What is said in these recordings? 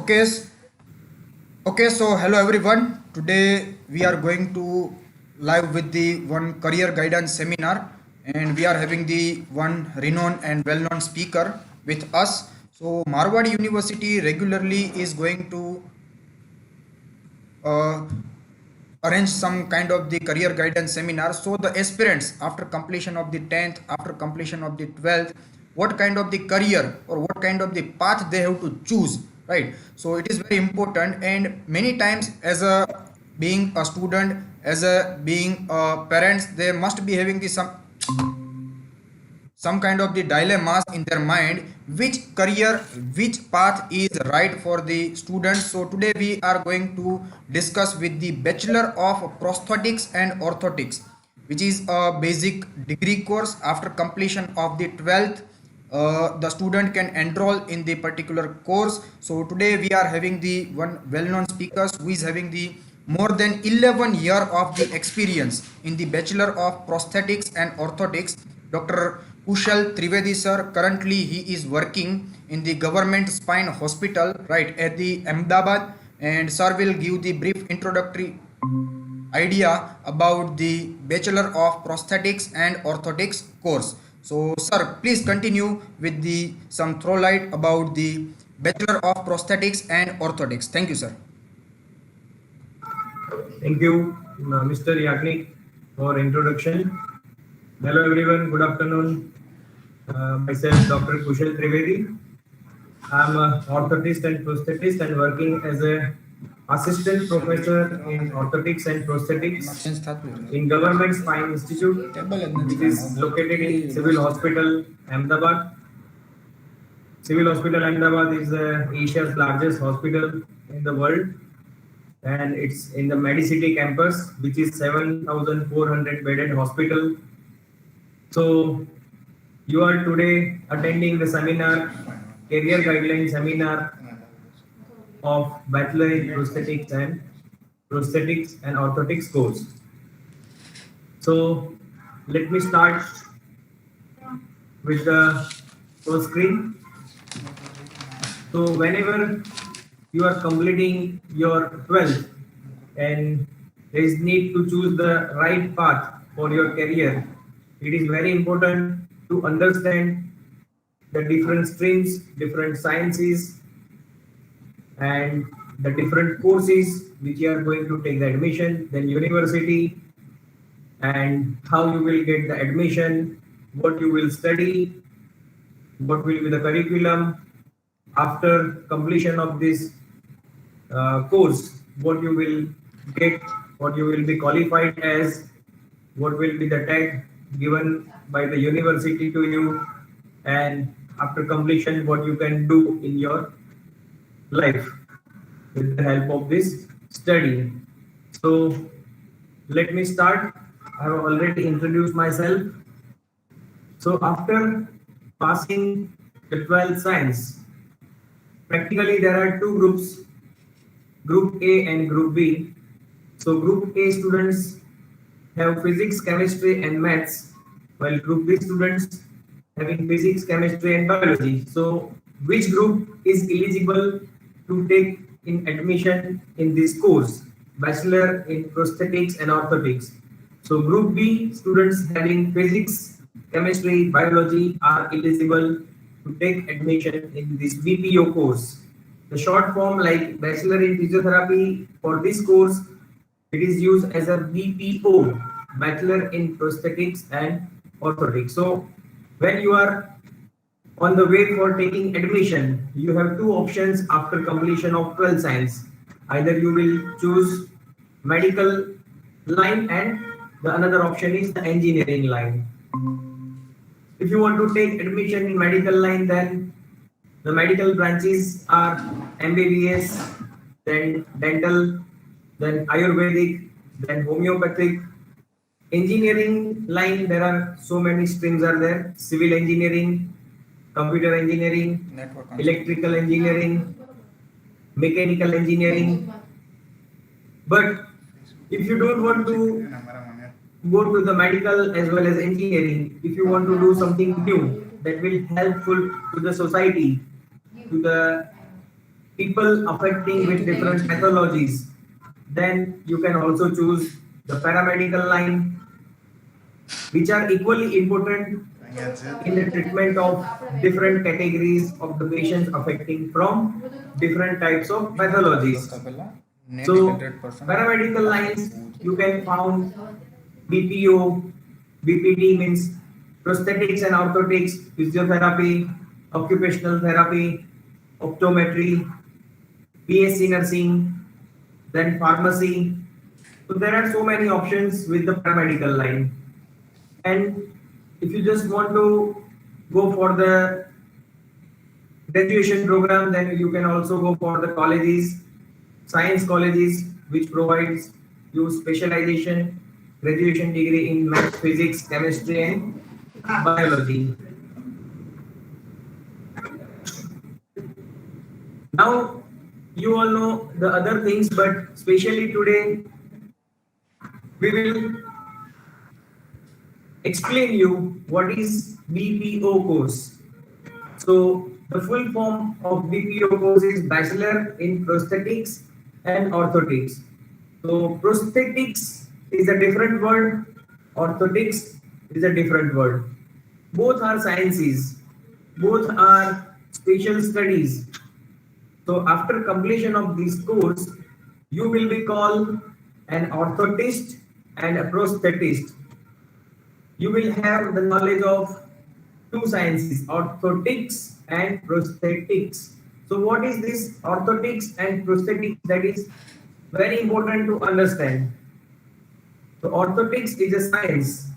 Okay, so hello everyone. Today we are going to live with the one career guidance seminar, and we are having the one renowned and well-known speaker with us. So Marwadi University regularly is going to uh, arrange some kind of the career guidance seminar, so the aspirants after completion of the 10th, after completion of the 12th, what kind of the career or what kind of the path they have to choose, right? So it is very important, and many times as a being a student, as a being parents, they must be having the some kind of the dilemmas in their mind, which career, which path is right for the students. So today we are going to discuss with the Bachelor of Prosthetics and Orthotics, which is a basic degree course. After completion of the 12th, the student can enroll in the particular course. So today we are having the one well-known speakers who is having the more than 11 year of the experience in the Bachelor of Prosthetics and Orthotics, Dr. Kushal Trivedi sir. Currently he is working in the government spine hospital right at the Ahmedabad, and sir will give the brief introductory idea about the Bachelor of Prosthetics and Orthotics course. So sir, please continue with the some throw light about the Bachelor of Prosthetics and Orthotics. Thank you, sir. Thank you, Mr. Yagnik, for introduction. Hello, everyone. Good afternoon. Myself, Dr. Kushal Trivedi. I'm an orthotist and prosthetist and working as a assistant professor in orthotics and prosthetics in Government Spine Institute, which is located in Civil Hospital, Ahmedabad. Civil Hospital Ahmedabad is Asia's largest hospital in the world, and it's in the Medicity campus, which is 7,400 bedded hospital. So you are today attending the seminar, career guideline seminar of Bachelor in Prosthetics and Orthotics course. So let me start with the first screen. So whenever you are completing your 12th and there is need to choose the right path for your career, it is very important to understand the different streams, different sciences, and the different courses which you are going to take the admission, then university, and how you will get the admission, what you will study, what will be the curriculum after completion of this course, what you will get, what you will be qualified as, what will be the tag given by the university to you, and after completion what you can do in your life with the help of this study. So let me start. I have already introduced myself. So after passing the 12th science, practically there are two groups, Group A and Group B. So Group A students have physics, chemistry and maths, while Group B students having physics, chemistry and biology. So which group is eligible to take in admission in this course, Bachelor in Prosthetics and Orthotics? So Group B students having physics, chemistry, biology are eligible to take admission in this B.P.O course. The short form like Bachelor in Physiotherapy, for this course it is used as a B.P.O, Bachelor in Prosthetics and Orthotics. So when you are on the way for taking admission, you have two options after completion of 12th science. Either you will choose medical line, and the another option is the engineering line. If you want to take admission in medical line, then the medical branches are MBBS, then dental, then Ayurvedic, then homeopathic. Engineering line, there are so many streams are there: civil engineering, computer engineering, electrical engineering, mechanical engineering. But if you don't want to go to the medical as well as engineering, if you want to do something new that will helpful to the society, to the people affecting with different pathologies, then you can also choose the paramedical line, which are equally important in the treatment of different categories of the patients affecting from different types of pathologies. So paramedical lines you can found B.P.O, B.P.D means prosthetics and orthotics, physiotherapy, occupational therapy, optometry, B.Sc nursing, then pharmacy. So there are so many options with the paramedical line. And if you just want to go for the graduation program, then you can also go for the colleges, science colleges, which provides you specialization, graduation degree in math, physics, chemistry, and biology. Now, you all know the other things, but especially today, we will explain you what is B.P.O course. So the full form of B.P.O course is Bachelor in Prosthetics and Orthotics. So prosthetics is a different word, orthotics is a different word. Both are sciences, both are special studies. So after completion of this course, you will be called an orthotist and a prosthetist. You will have the knowledge of two sciences, orthotics and prosthetics. So what is this orthotics and prosthetics? That is very important to understand. So orthotics is a science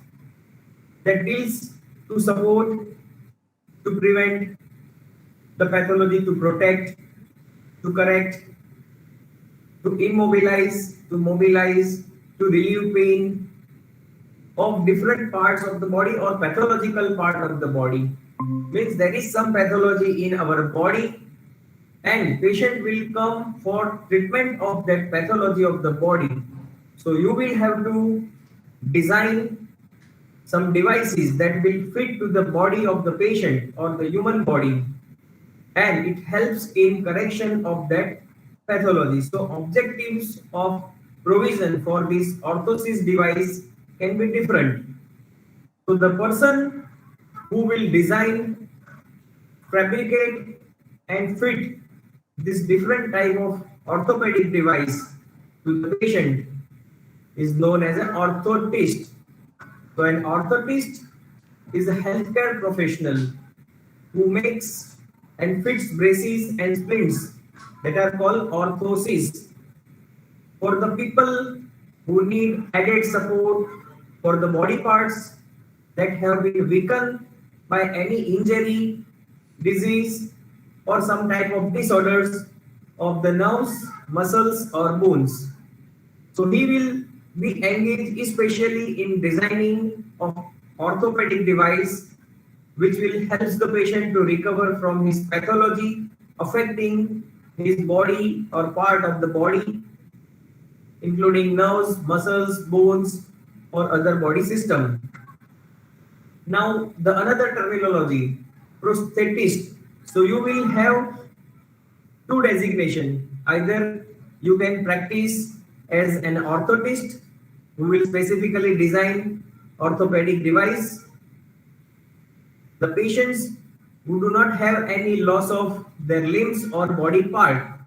that deals to support, to prevent the pathology, to protect, to correct, to immobilize, to mobilize, to relieve pain of different parts of the body or pathological part of the body. Means there is some pathology in our body and patient will come for treatment of that pathology of the body. So you will have to design some devices that will fit to the body of the patient or the human body, and it helps in correction of that pathology. So objectives of provision for this orthosis device can be different. So the person who will design, fabricate and fit this different type of orthopedic device to the patient is known as an orthotist. So an orthotist is a healthcare professional who makes and fits braces and splints that are called orthoses for the people who need added support for the body parts that have been weakened by any injury, disease, or some type of disorders of the nerves, muscles, or bones. So he will be engaged especially in designing of orthopedic device which will help the patient to recover from his pathology affecting his body or part of the body, including nerves, muscles, bones, or other body system. Now, the another terminology, prosthetist. So you will have two designation. Either you can practice as an orthotist who will specifically design orthopedic device. The patients who do not have any loss of their limbs or body part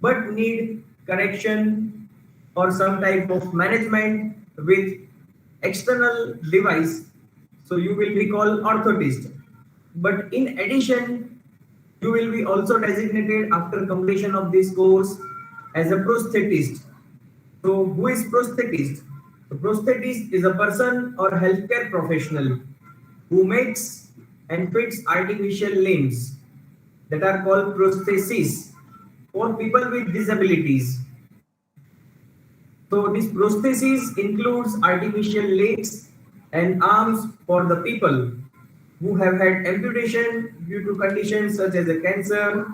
but need correction or some type of management with external device, so you will be called orthotist. But in addition, you will be also designated after completion of this course as a prosthetist. So who is prosthetist? The prosthetist is a person or healthcare professional who makes and fits artificial limbs that are called prostheses for people with disabilities. So this prosthesis includes artificial legs and arms for the people who have had amputation due to conditions such as a cancer,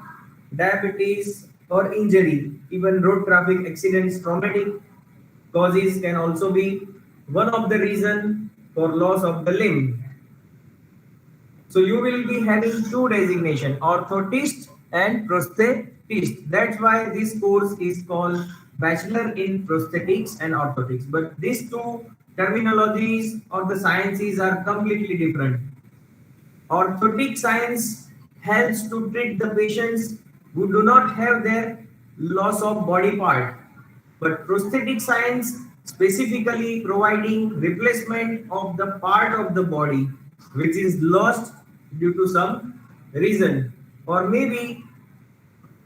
diabetes, or injury. Even road traffic accidents, traumatic causes can also be one of the reason for loss of the limb. So you will be having two designation, orthotist and prosthetist. That's why this course is called Bachelor in Prosthetics and Orthotics. But these two terminologies or the sciences are completely different. Orthotic science helps to treat the patients who do not have their loss of body part, but prosthetic science specifically providing replacement of the part of the body which is lost due to some reason, or maybe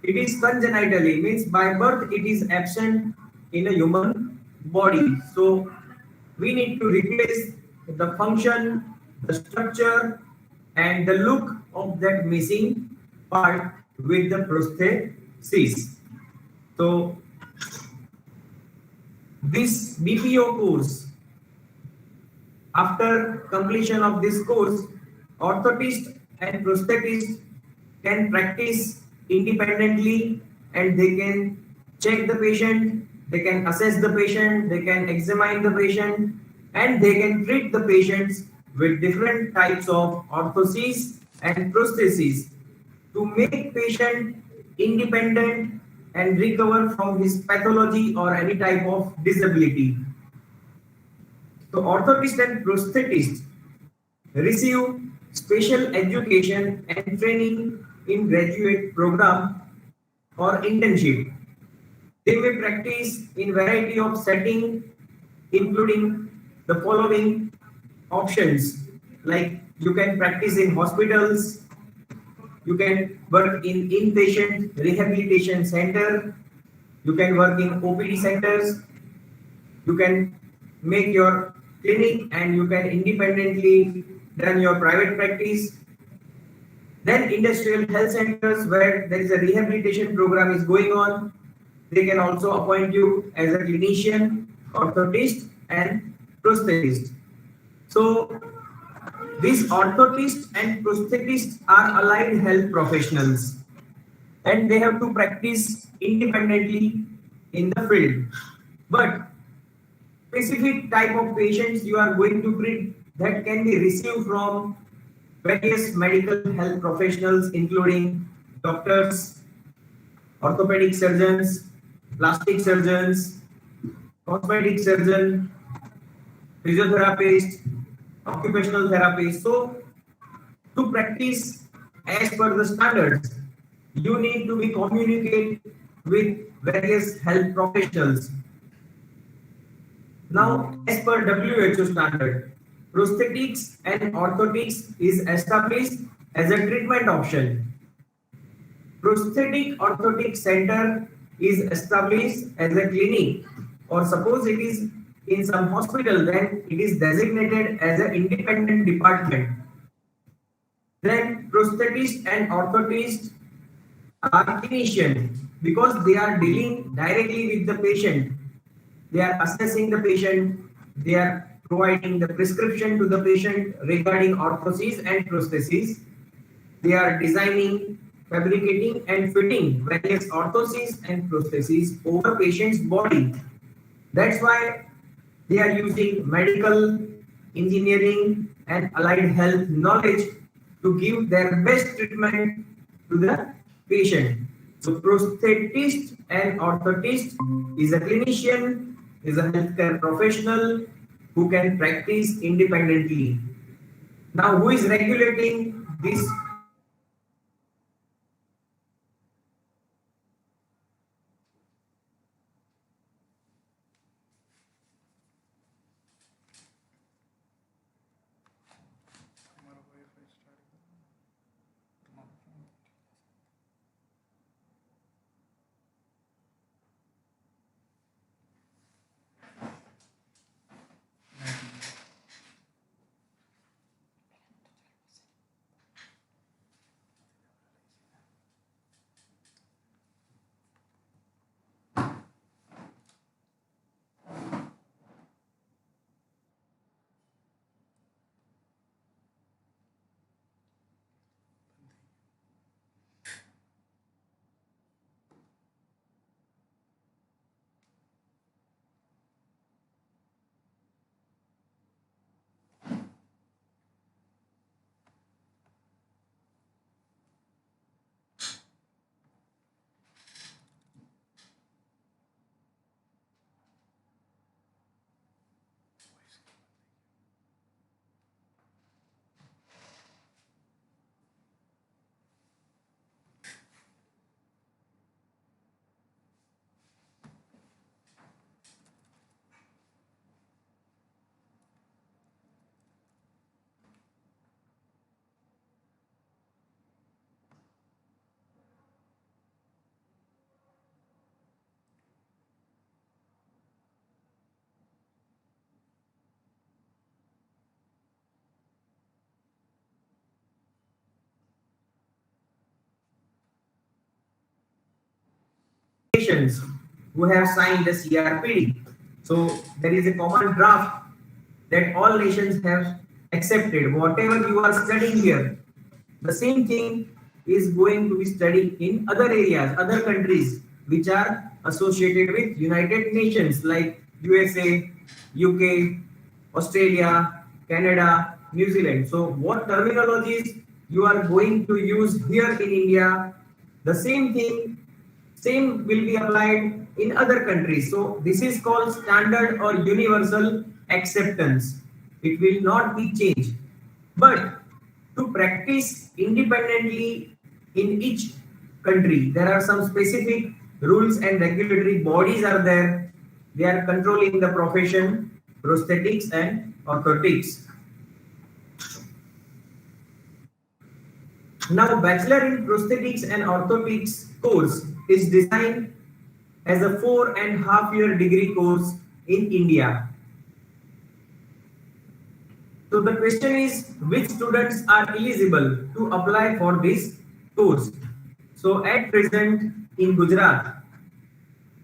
it is congenitally, means by birth it is absent in a human body. So we need to replace the function, the structure, and the look of that missing part with the prosthesis. So this B.P.O course, after completion of this course, orthotist and prosthetist can practice independently and they can check the patient, they can assess the patient, they can examine the patient, and they can treat the patients with different types of orthoses and prostheses to make patient independent and recover from his pathology or any type of disability. So orthotist and prosthetist receive special education and training in graduate program or internship. They may practice in variety of setting, including the following options, like you can practice in hospitals, you can work in inpatient rehabilitation center, you can work in OPD centers, you can make your clinic and you can independently run your private practice. Then industrial health centers where there is a rehabilitation program is going on, they can also appoint you as a clinician, orthotist and prosthetist. So these orthotists and prosthetists are allied health professionals and they have to practice independently in the field. But specific type of patients you are going to treat that can be received from various medical health professionals including doctors, orthopedic surgeons, plastic surgeons, cosmetic surgeon, physiotherapist, occupational therapist. So to practice as per the standards, you need to be communicate with various health professionals. Now, as per WHO standard, prosthetics and orthotics is established as a treatment option. Prosthetic orthotic center is established as a clinic, or suppose it is in some hospital, then it is designated as an independent department. Then prosthetists and orthotists are clinicians because they are dealing directly with the patient. They are assessing the patient, they are providing the prescription to the patient regarding orthoses and prostheses. They are designing, fabricating and fitting various orthoses and prostheses over patient's body. That's why they are using medical, engineering and allied health knowledge to give their best treatment to the patient. So prosthetist and orthotist is a clinician, is a healthcare professional who can practice independently. Now, who is regulating this? nations who have signed the CRPD. So there is a common draft that all nations have accepted. Whatever you are studying here, the same thing is going to be studied in other areas, other countries which are associated with United Nations like USA, UK, Australia, Canada, New Zealand. So what terminologies you are going to use here in India, the same thing, same will be applied in other countries. So this is called standard or universal acceptance. It will not be changed. But to practice independently in each country, there are some specific rules and regulatory bodies are there. They are controlling the profession, prosthetics and orthotics. Now, Bachelor in Prosthetics and Orthotics course is designed as a 4.5 year degree course in India. So the question is, which students are eligible to apply for this course? So at present in Gujarat,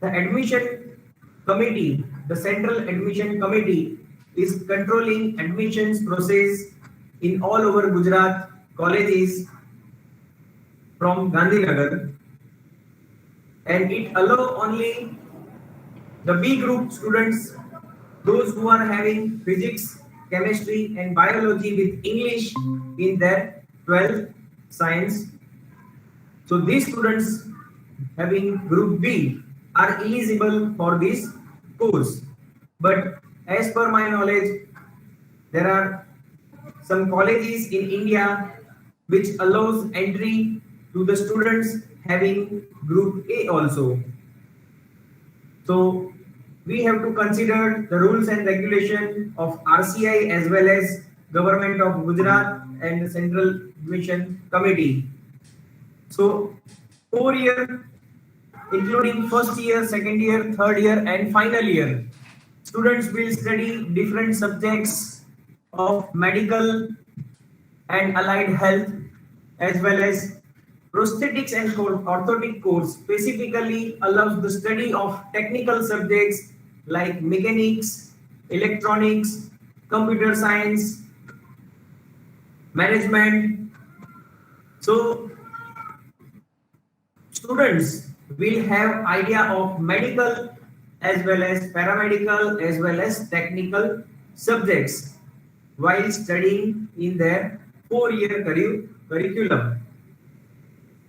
the admission committee, the central admission committee is controlling admissions process in all over Gujarat colleges from Gandhinagar, and it allow only the B group students, those who are having physics, chemistry, and biology with English in their 12th science. So these students having group B are eligible for this course. But as per my knowledge, there are some colleges in India which allows entry to the students having group A also. So we have to consider the rules and regulation of RCI as well as Government of Gujarat and the Central Admission Committee. So 4 year, including first year, second year, third year, and final year, students will study different subjects of medical and allied health, as well as prosthetics and orthotic course specifically allows the study of technical subjects like mechanics, electronics, computer science, management. So students will have idea of medical as well as paramedical as well as technical subjects while studying in their 4 year curriculum.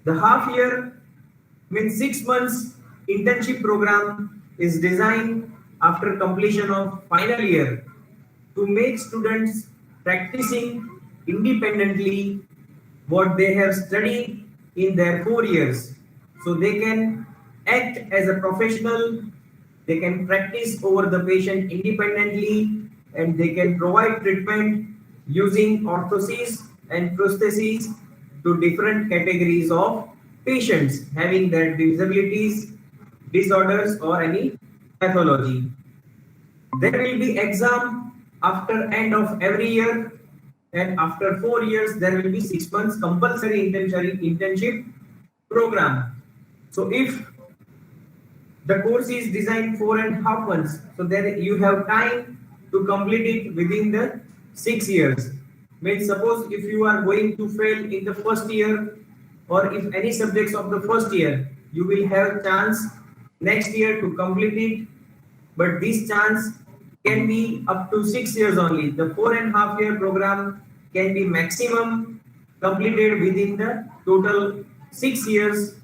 The half year means 6 months internship program is designed after completion of final year to make students practicing independently what they have studied in their 4 years. So they can act as a professional, they can practice over the patient independently, and they can provide treatment using orthoses and prostheses to different categories of patients having their disabilities, disorders, or any pathology. There will be exam after end of every year, and after 4 years there will be 6 months compulsory internship program. So if the course is designed 4.5 months, so there you have time to complete it within the 6 years. Means suppose if you are going to fail in the first year, or if any subjects of the first year, you will have chance next year to complete it, but this chance can be up to 6 years only. The 4.5 year program can be maximum completed within the total 6 years.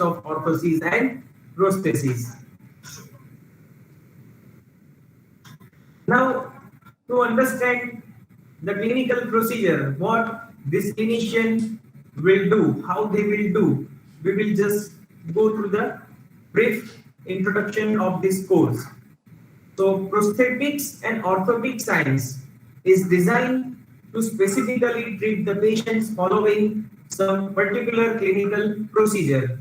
types of orthoses and prostheses. Now, to understand the clinical procedure, what this clinician will do, how they will do, we will just go through the brief introduction of this course. So, prosthetics and orthotic science is designed to specifically treat the patients following some particular clinical procedure.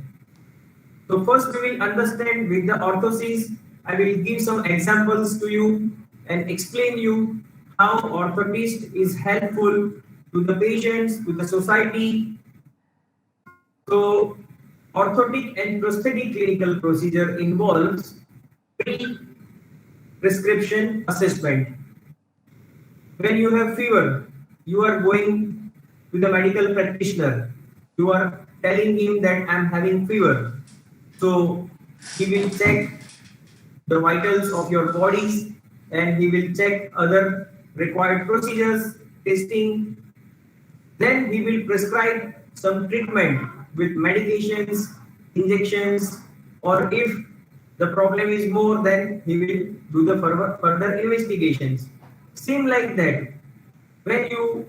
So first we will understand with the orthosis. I will give some examples to you and explain you how orthotist is helpful to the patients, to the society. So orthotic and prosthetic clinical procedure involves pre-prescription assessment. When you have fever, you are going to the medical practitioner. You are telling him that I am having fever. So he will check the vitals of your bodies and he will check other required procedures, testing. Then he will prescribe some treatment with medications, injections, or if the problem is more, then he will do the further investigations. Same like that, when you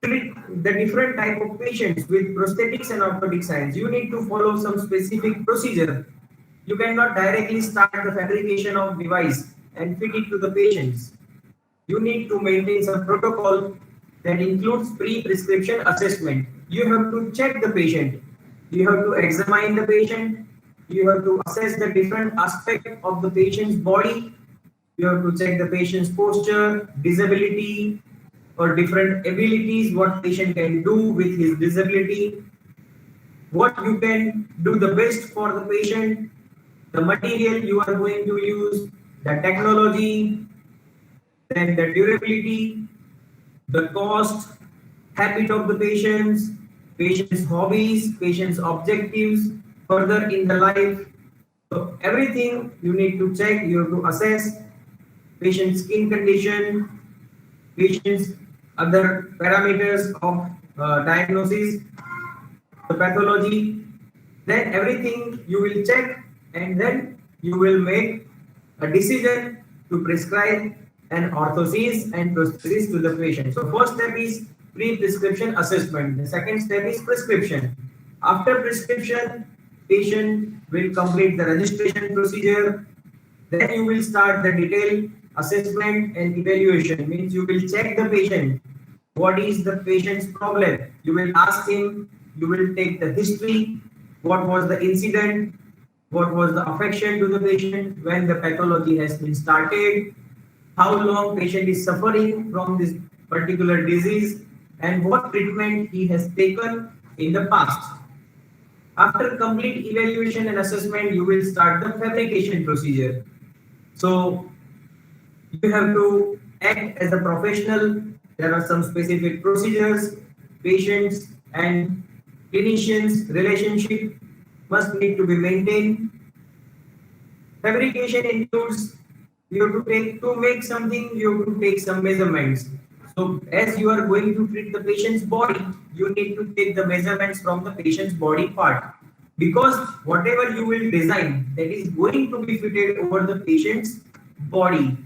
treat the different type of patients with prosthetics and orthotic science, you need to follow some specific procedure. You cannot directly start the fabrication of device and fit it to the patients. You need to maintain some protocol that includes pre-prescription assessment. You have to check the patient. You have to examine the patient. You have to assess the different aspect of the patient's body. You have to check the patient's posture, disability, or different abilities, what patient can do with his disability, what you can do the best for the patient, the material you are going to use, the technology, then the durability, the cost, habit of the patients, patient's hobbies, patient's objectives, further in the life. So everything you need to check, you have to assess patient's skin condition, patient's other parameters of diagnosis, the pathology, then everything you will check and then you will make a decision to prescribe an orthosis and prosthesis to the patient. So first step is pre-prescription assessment. The second step is prescription. After prescription, patient will complete the registration procedure. Then you will start the detailed assessment and evaluation. Means you will check the patient. What is the patient's problem? You will ask him. You will take the history. What was the incident? What was the affection to the patient? When the pathology has been started? How long patient is suffering from this particular disease? And what treatment he has taken in the past? After complete evaluation and assessment, you will start the fabrication procedure. So you have to act as a professional. There are some specific procedures. Patients and clinicians relationship must need to be maintained. Fabrication includes you have to make something, you have to take some measurements. So as you are going to treat the patient's body, you need to take the measurements from the patient's body part. Because whatever you will design, that is going to be fitted over the patient's body.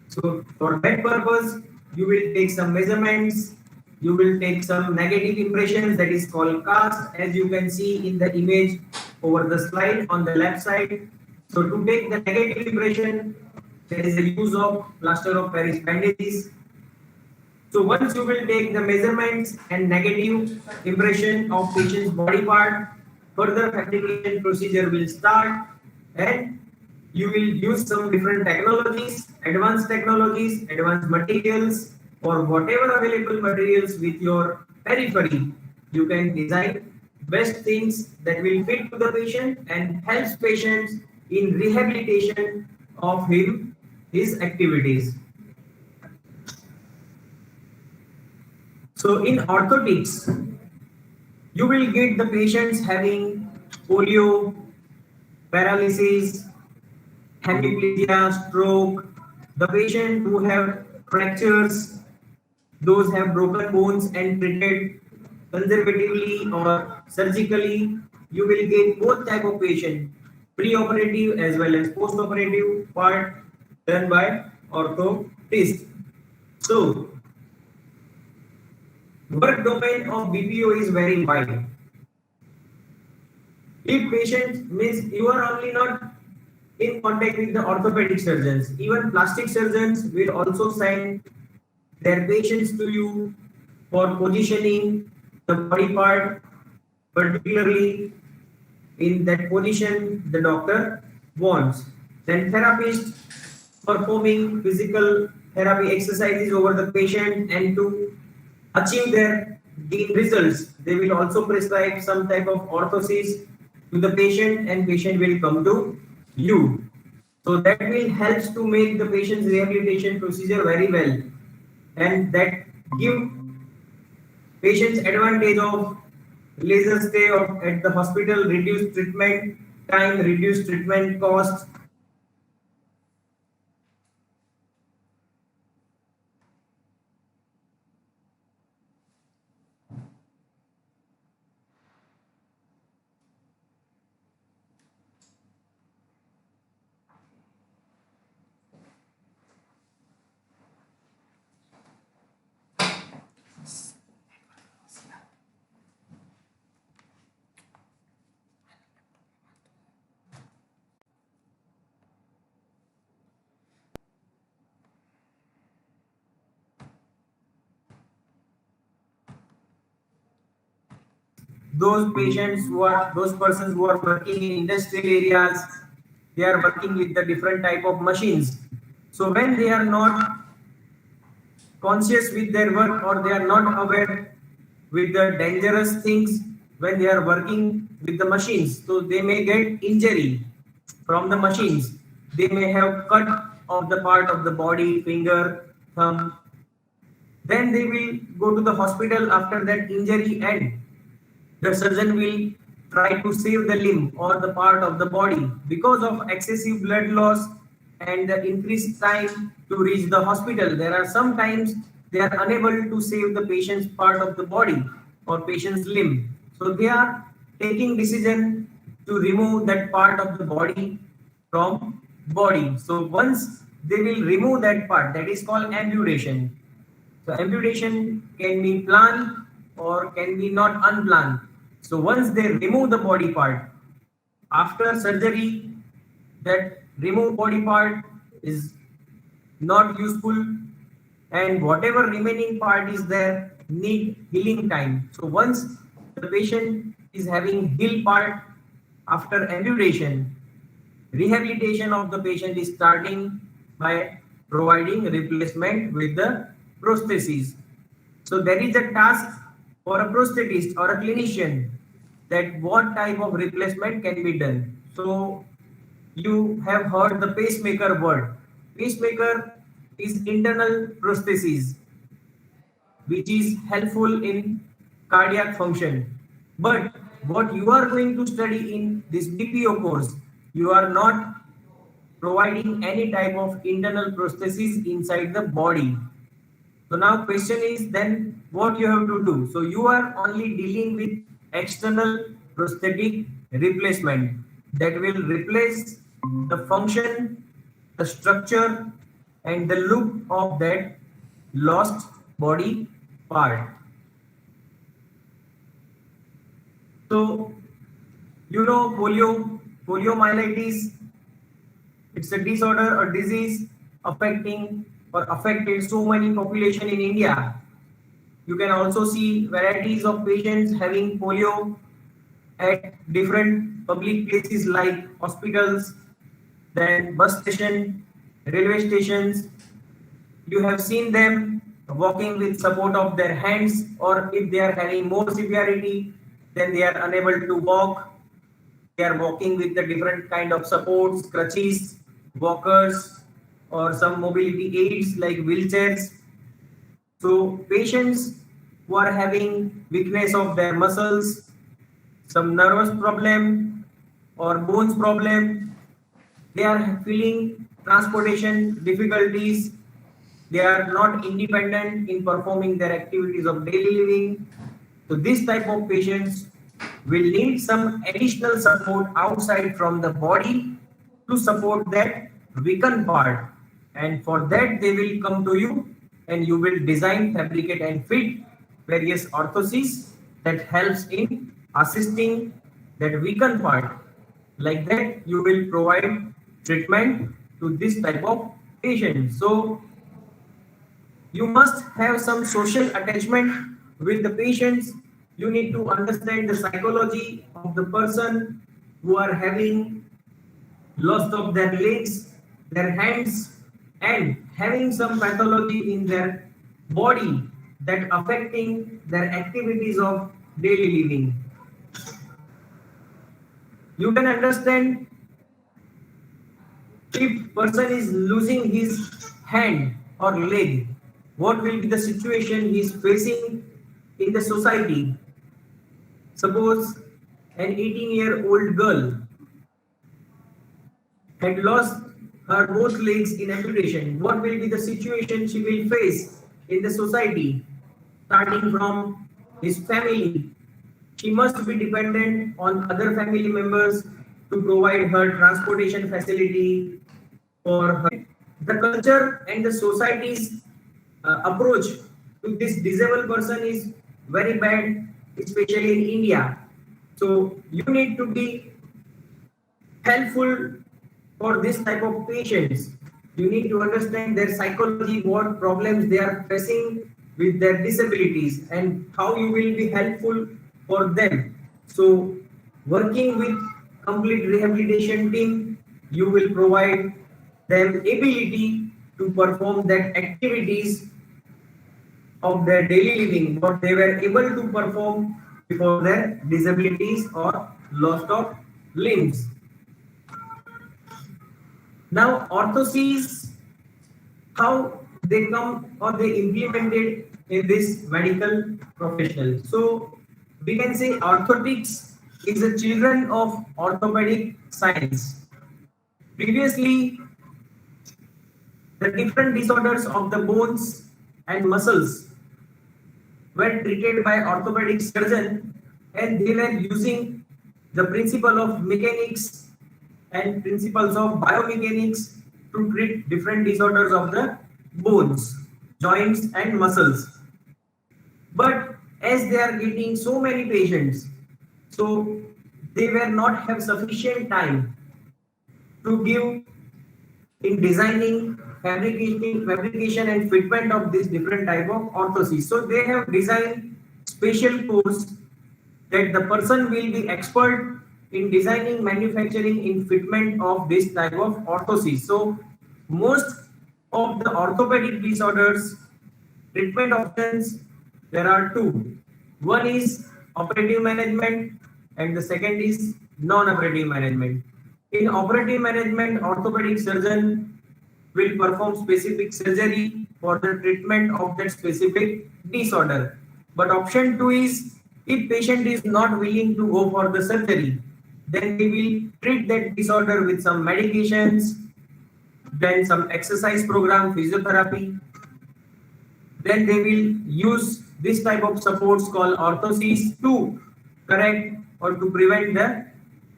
So for that purpose, you will take some measurements, you will take some negative impressions, that is called cast, as you can see in the image over the slide on the left side. So to take the negative impression, there is a use of plaster of Paris bandages. So once you will take the measurements and negative impression of patient's body part, further fabrication procedure will start and you will use some different technologies, advanced materials, or whatever available materials with your periphery. You can design best things that will fit to the patient and helps patients in rehabilitation of his activities. So in orthotics, you will get the patients having polio, paralysis, hemiplegia, stroke, the patient who have fractures, those have broken bones and treated conservatively or surgically, you will get both type of patient, pre-operative as well as post-operative part done by orthotist. So work domain of BPO is very wide. If patient means you are only not in contact with the orthopedic surgeons, even plastic surgeons will also send their patients to you for positioning the body part, particularly in that position the doctor wants. Then therapist performing physical therapy exercises over the patient, and to achieve their gain results, they will also prescribe some type of orthosis to the patient, and patient will come to you. So that will helps to make the patient's rehabilitation procedure very well, and that give patients advantage of lesser stay at the hospital, reduced treatment time, reduced treatment cost. Those persons who are working in industrial areas, they are working with the different type of machines. So when they are not conscious with their work, or they are not aware with the dangerous things when they are working with the machines, so they may get injury from the machines. They may have cut of the part of the body, finger, thumb. Then they will go to the hospital after that injury, and the surgeon will try to save the limb or the part of the body. Because of excessive blood loss and the increased time to reach the hospital, there are sometimes they are unable to save the patient's part of the body or patient's limb. So they are taking decision to remove that part of the body from body. So once they will remove that part, that is called amputation. So amputation can be planned or can be not unplanned. So once they remove the body part, after surgery, that removed body part is not useful, and whatever remaining part is there need healing time. So once the patient is having heal part after amputation, rehabilitation of the patient is starting by providing replacement with the prosthesis. So there is a task for a prosthetist or a clinician that what type of replacement can be done. So you have heard the pacemaker word. Pacemaker is internal prosthesis which is helpful in cardiac function. But what you are going to study in this B.P.O course, you are not providing any type of internal prosthesis inside the body. So now question is then what you have to do. So you are only dealing with external prosthetic replacement that will replace the function, the structure, and the look of that lost body part. So you know poliomyelitis, it's a disorder or disease affecting or affected so many population in India. You can also see varieties of patients having polio at different public places like hospitals, then bus station, railway stations. You have seen them walking with support of their hands, or if they are having more severity, then they are unable to walk. They are walking with the different kind of supports, crutches, walkers, or some mobility aids like wheelchairs. So patients who are having weakness of their muscles, some nervous problem or bones problem, they are feeling transportation difficulties, they are not independent in performing their activities of daily living. So this type of patients will need some additional support outside from the body to support that weakened part. And for that, they will come to you and you will design, fabricate, and fit various orthoses that helps in assisting that weakened part. Like that, you will provide treatment to this type of patient. So you must have some social attachment with the patients. You need to understand the psychology of the person who are having loss of their legs, their hands, and having some pathology in their body that affecting their activities of daily living. You can understand if person is losing his hand or leg, what will be the situation he is facing in the society. Suppose an 18-year-old girl had lost her both legs in amputation. What will be the situation she will face in the society? Starting from his family, she must be dependent on other family members to provide her transportation facility for her. The culture and the society's approach to this disabled person is very bad, especially in India. So you need to be helpful for this type of patients. You need to understand their psychology, what problems they are facing with their disabilities, and how you will be helpful for them. So, working with complete rehabilitation team, you will provide them ability to perform that activities of their daily living, what they were able to perform before their disabilities or loss of limbs. Now, orthoses, how they come or they implemented in this medical professional. So, we can say orthotics is a children of orthopedic science. Previously, the different disorders of the bones and muscles were treated by orthopedic surgeon, and they were using the principle of mechanics and principles of biomechanics to treat different disorders of the bones, joints, and muscles. But as they are getting so many patients, so they were not have sufficient time to give in designing, fabrication and fitment of this different type of orthoses. So they have designed special course that the person will be expert in designing, manufacturing, in fitment of this type of orthoses. So most of the orthopedic disorders treatment options there are two. One is operative management and the second is non-operative management. In operative management, orthopedic surgeon will perform specific surgery for the treatment of that specific disorder. But option two is if patient is not willing to go for the surgery, then we will treat that disorder with some medications, then some exercise program, physiotherapy. Then they will use this type of supports called orthoses to correct or to prevent the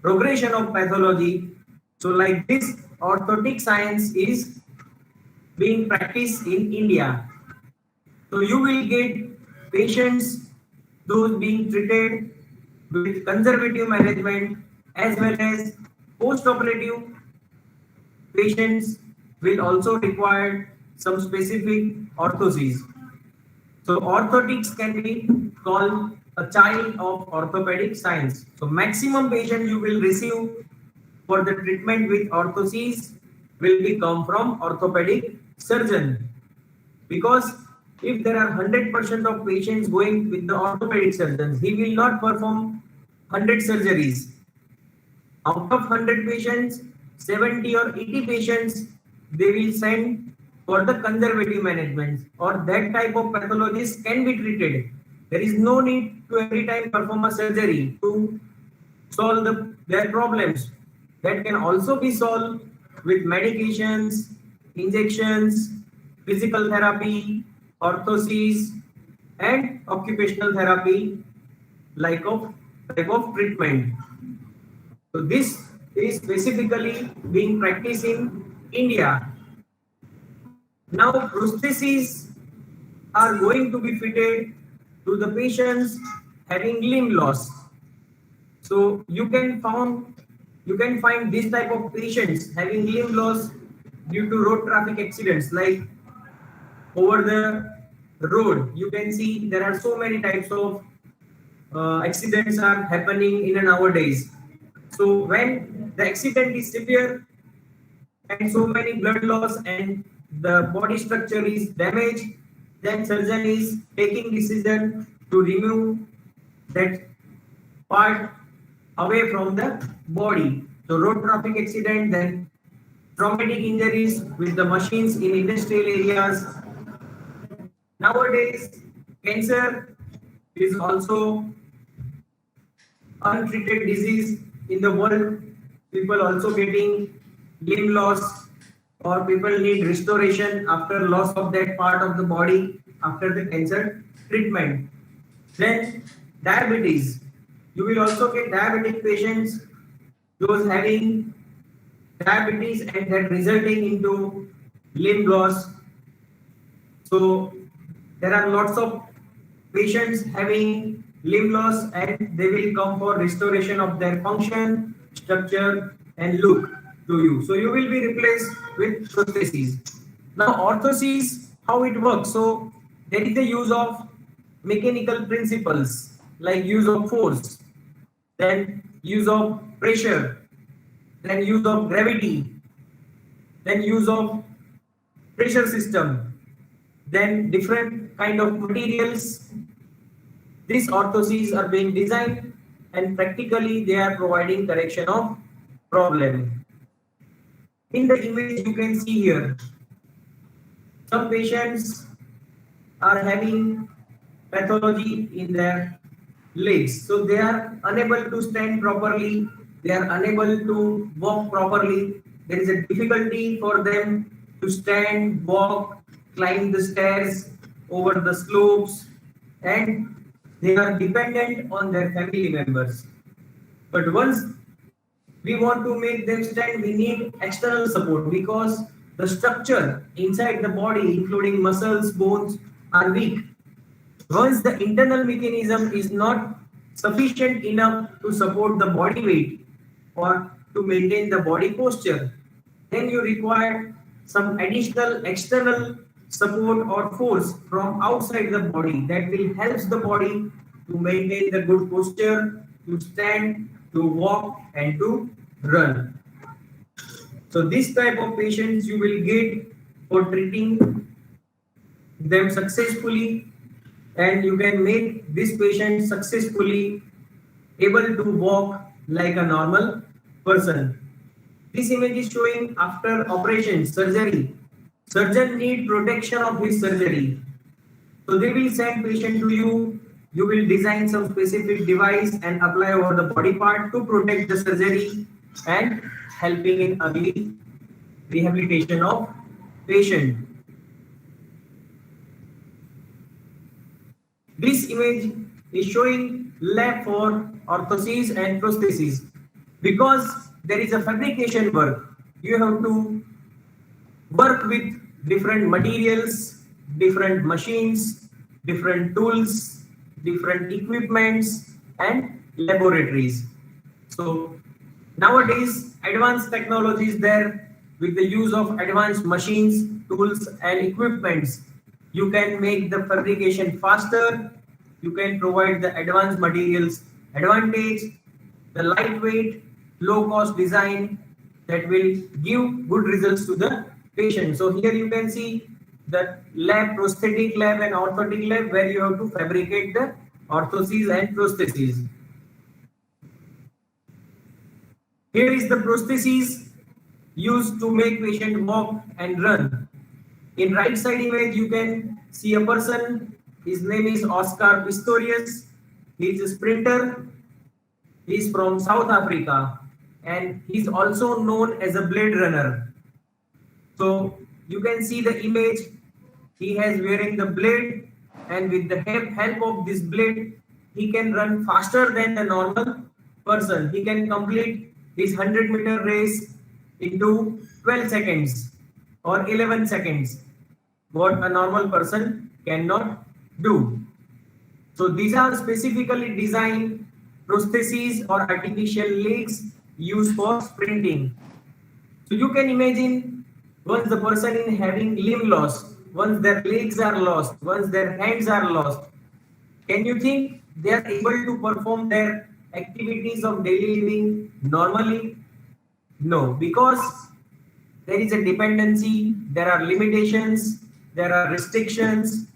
progression of pathology. So like this, orthotic science is being practiced in India. So you will get patients, those being treated with conservative management as well as post-operative patients will also require some specific orthoses. So orthotics can be called a child of orthopedic science. So maximum patient you will receive for the treatment with orthoses will be come from orthopedic surgeon. Because if there are 100% of patients going with the orthopedic surgeons, he will not perform 100 surgeries. Out of 100 patients, 70 or 80 patients, they will send for the conservative management or that type of pathologies can be treated. There is no need to every time perform a surgery to solve their problems. That can also be solved with medications, injections, physical therapy, orthoses, and occupational therapy like of type of treatment. So this is specifically being practiced in India. Now prostheses are going to be fitted to the patients having limb loss. So you can find this type of patients having limb loss due to road traffic accidents, like over the road. You can see there are so many types of accidents are happening in a nowadays. So when the accident is severe and so many blood loss and the body structure is damaged, then surgeon is taking decision to remove that part away from the body. So road traffic accident, then traumatic injuries with the machines in industrial areas. Nowadays, cancer is also untreated disease in the world. People also getting limb loss, or people need restoration after loss of that part of the body after the cancer treatment. Then diabetes. You will also get diabetic patients, those having diabetes and that resulting into limb loss. So there are lots of patients having limb loss and they will come for restoration of their function, structure and look to you. So you will be replaced with prostheses. Now orthosis, how it works? So there is the use of mechanical principles like use of force, then use of pressure, then use of gravity, then use of pressure system, then different kind of materials. These orthoses are being designed and practically they are providing correction of problem. In the image you can see here, some patients are having pathology in their legs. So they are unable to stand properly, they are unable to walk properly. There is a difficulty for them to stand, walk, climb the stairs over the slopes, and they are dependent on their family members. But once we want to make them stand, we need external support because the structure inside the body, including muscles, bones, are weak. Once the internal mechanism is not sufficient enough to support the body weight or to maintain the body posture, then you require some additional external support or force from outside the body that will help the body to maintain the good posture, to stand, to walk and to run. So this type of patients you will get for treating them successfully, and you can make this patient successfully able to walk like a normal person. This image is showing after operation surgery. Surgeon need protection of his surgery. So they will send patient to you. You will design some specific device and apply over the body part to protect the surgery and helping in early rehabilitation of patient. This image is showing lab for orthoses and prostheses. Because there is a fabrication work, you have to work with different materials, different machines, different tools, different equipments and laboratories. So nowadays advanced technology is there with the use of advanced machines, tools and equipments. You can make the fabrication faster, you can provide the advanced materials advantage, the lightweight, low cost design that will give good results to the patient. So here you can see the lab, prosthetic lab and orthotic lab where you have to fabricate the orthoses and prostheses. Here is the prostheses used to make patient walk and run. In right side image, you can see a person. His name is Oscar Pistorius. He is a sprinter. He is from South Africa and he is also known as a blade runner. So you can see the image. He has wearing the blade and with the help of this blade, he can run faster than the normal person. He can complete his 100-meter race into 12 seconds or 11 seconds, what a normal person cannot do. So these are specifically designed prostheses or artificial legs used for sprinting. So you can imagine once the person is having limb loss, once their legs are lost, once their hands are lost, can you think they are able to perform their activities of daily living normally? No, because there is a dependency, there are limitations, there are restrictions,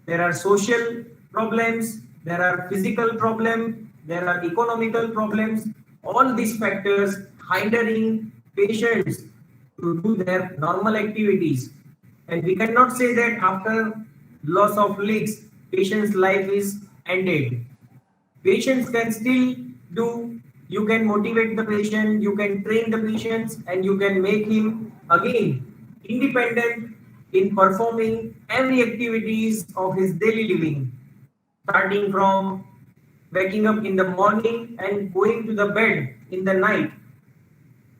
there are social problems, there are physical problems, there are economical problems. All these factors hindering patients to do their normal activities. And we cannot say that after loss of legs, patient's life is ended. Patients can still do, you can motivate the patient, you can train the patients, and you can make him again independent in performing every activities of his daily living, starting from waking up in the morning and going to the bed in the night.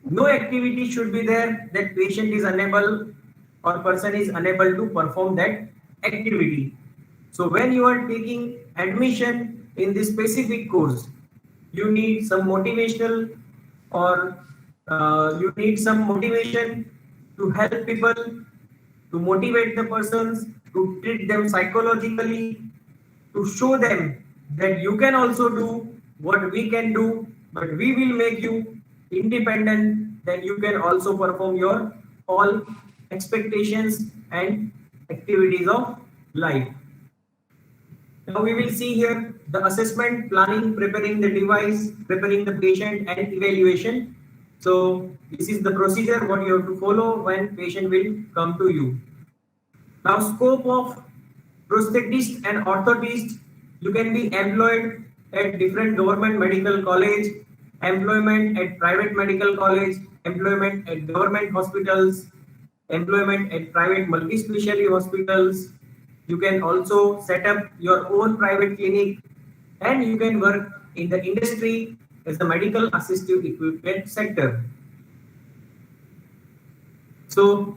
No activity should be there that patient is unable or person is unable to perform that activity. So when you are taking admission in this specific course, you need some motivational or you need some motivation to help people, to motivate the persons, to treat them psychologically, to show them that you can also do what we can do, but we will make you independent, then you can also perform your all expectations and activities of life. Now we will see here the assessment, planning, preparing the device, preparing the patient and evaluation. So this is the procedure what you have to follow when patient will come to you. Now, scope of prosthetist and orthotist, you can be employed at different government medical college, employment at private medical college, employment at government hospitals, employment at private multi-specialty hospitals. You can also set up your own private clinic, and you can work in the industry as the medical assistive equipment sector. So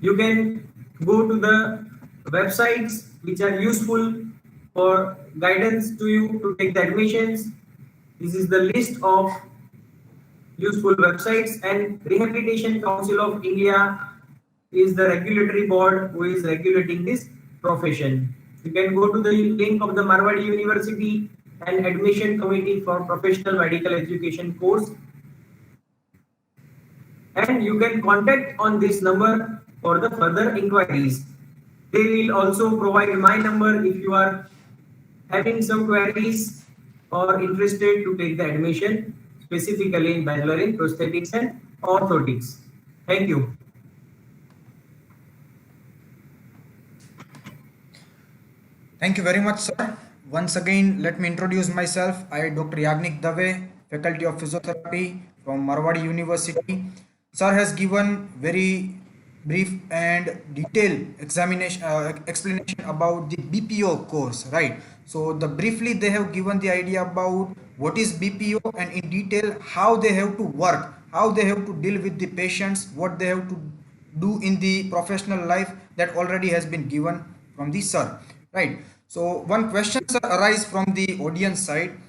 you can go to the websites which are useful for guidance to you to take the admissions. This is the list of useful websites, and Rehabilitation Council of India is the regulatory board who is regulating this profession. You can go to the link of the Marwadi University and admission committee for professional medical education course, and you can contact on this number for the further inquiries. They will also provide my number if you are having some queries or interested to take the admission specifically in Bachelor in Prosthetics and Orthotics. Thank you. Thank you very much, sir. Once again, let me introduce myself. I am Dr. Yagnik Dave, Faculty of Physiotherapy from Marwadi University. Sir has given very brief and detailed explanation about the BPO course, right? So the briefly they have given the idea about what is BPO and in detail how they have to work, how they have to deal with the patients, what they have to do in the professional life, that already has been given from the sir, right? So one question sir arise from the audience side.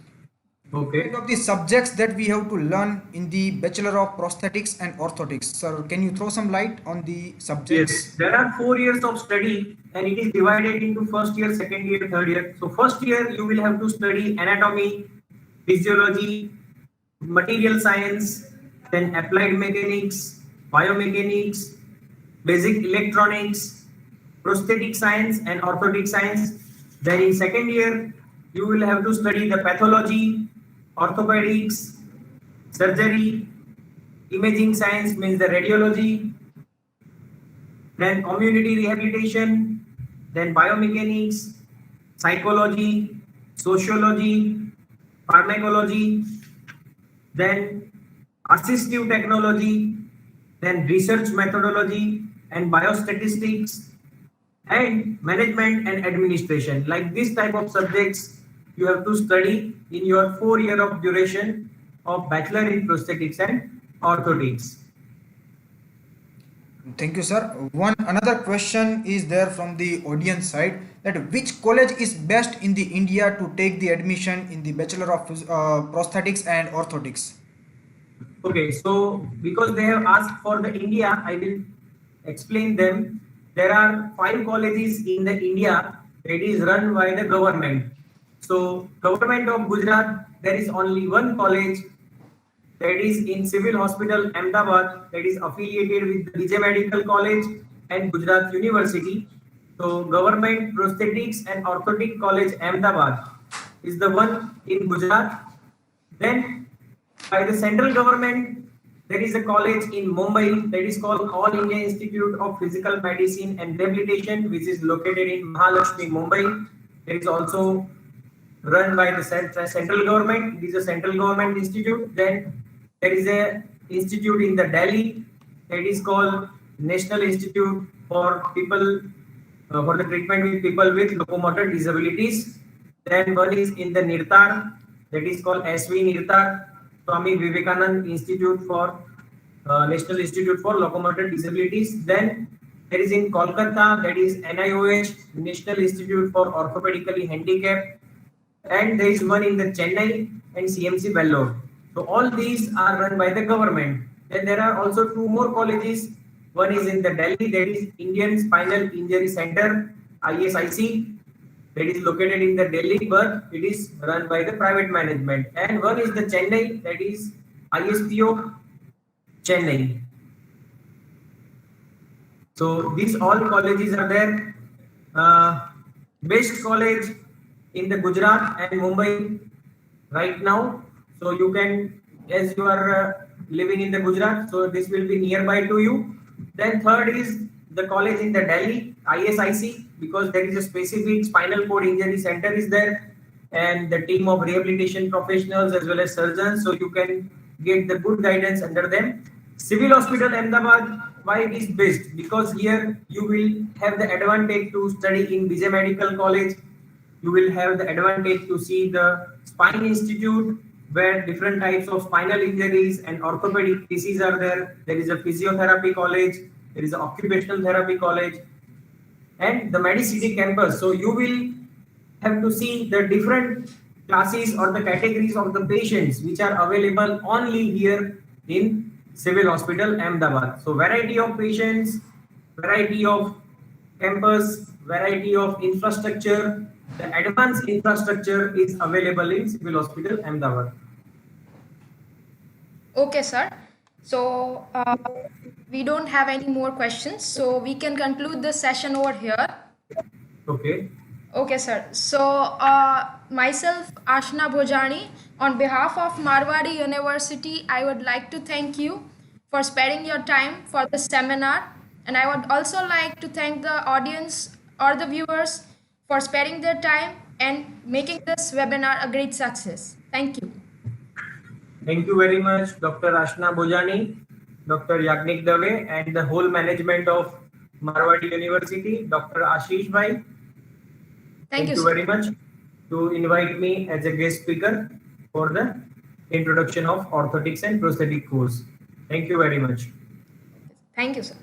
Which kind Okay. of the subjects that we have to learn in the Bachelor of Prosthetics and Orthotics? Sir, can you throw some light on the Yes, subjects? there are 4 years of study, and it is divided into first year, second year, third year. So first year you will have to study anatomy, physiology, material science, then applied mechanics, biomechanics, basic electronics, prosthetic science and orthotic science. Then in second year you will have to study the pathology, orthopedics, surgery, imaging science means the radiology, then community rehabilitation, then biomechanics, psychology, sociology, pharmacology, then assistive technology, then research methodology and biostatistics, and management and administration. Like this type of subjects you have to study in your 4 year of duration of Bachelor in Prosthetics and Orthotics. Thank you, sir. One another question is there from the audience side, that which college is best in the India to take the admission in the Bachelor of Prosthetics and Orthotics? Okay, so because they have asked for the India, I will explain them. There are 5 colleges in the India that is run by the government. So government of Gujarat, there is only one college that is in Civil Hospital Ahmedabad, that is affiliated with the BJ Medical College and Gujarat University. So Government Prosthetics and Orthotic College Ahmedabad is the one in Gujarat. Then by the central government, there is a college in Mumbai that is called All India Institute of Physical Medicine and Rehabilitation, which is located in Mahalakshmi, Mumbai. There is also run by the central government. It is a central government institute. Then there is a institute in the Delhi that is called National Institute for People for the treatment with people with locomotor disabilities. Then one is in the Nirtar, that is called SV Nirtar, Swami Vivekanand Institute for National Institute for Locomotor Disabilities. Then there is in Kolkata, that is NIOH, National Institute for Orthopedically Handicapped, and there is one in the Chennai and CMC Vellore. So all these are run by the government. Then there are also 2 more colleges. One is in the Delhi, that is Indian Spinal Injury Center, ISIC, that is located in the Delhi, but it is run by the private management. And one is the Chennai, that is ISPO Chennai. So these all colleges are there. Best college in the Gujarat and Mumbai right now. So you can, as you are living in the Gujarat, so this will be nearby to you. Then third is the college in the Delhi, ISIC, because there is a specific spinal cord injury center is there, and the team of rehabilitation professionals as well as surgeons, so you can get the good guidance under them. Civil Hospital Ahmedabad, why it is best? Because here you will have the advantage to study in BJ Medical College. You will have the advantage to see the Spine Institute, where different types of spinal injuries and orthopedic diseases are there. There is a physiotherapy college, there is an occupational therapy college, and the Medicity campus. So you will have to see the different classes or the categories of the patients which are available only here in Civil Hospital Ahmedabad. So variety of patients, variety of campus, variety of infrastructure. The advanced infrastructure is available in Civil Hospital Ahmedabad. Okay, sir. So we don't have any more questions, so we can conclude the session over here. Okay. Okay, sir. So myself, Ashna Bhojani, on behalf of Marwadi University, I would like to thank you for sparing your time for the seminar. And I would also like to thank the audience or the viewers for sparing their time and making this webinar a great success. Thank you. Thank you very much, Dr. Ashna Bojani, Dr. Yagnik Dave, and the whole management of Marwadi University, Dr. Ashish Bhai. Thank you, Thank you sir. very much to invite me as a guest speaker for the introduction of orthotics and prosthetic course. Thank you very much. Thank you, sir.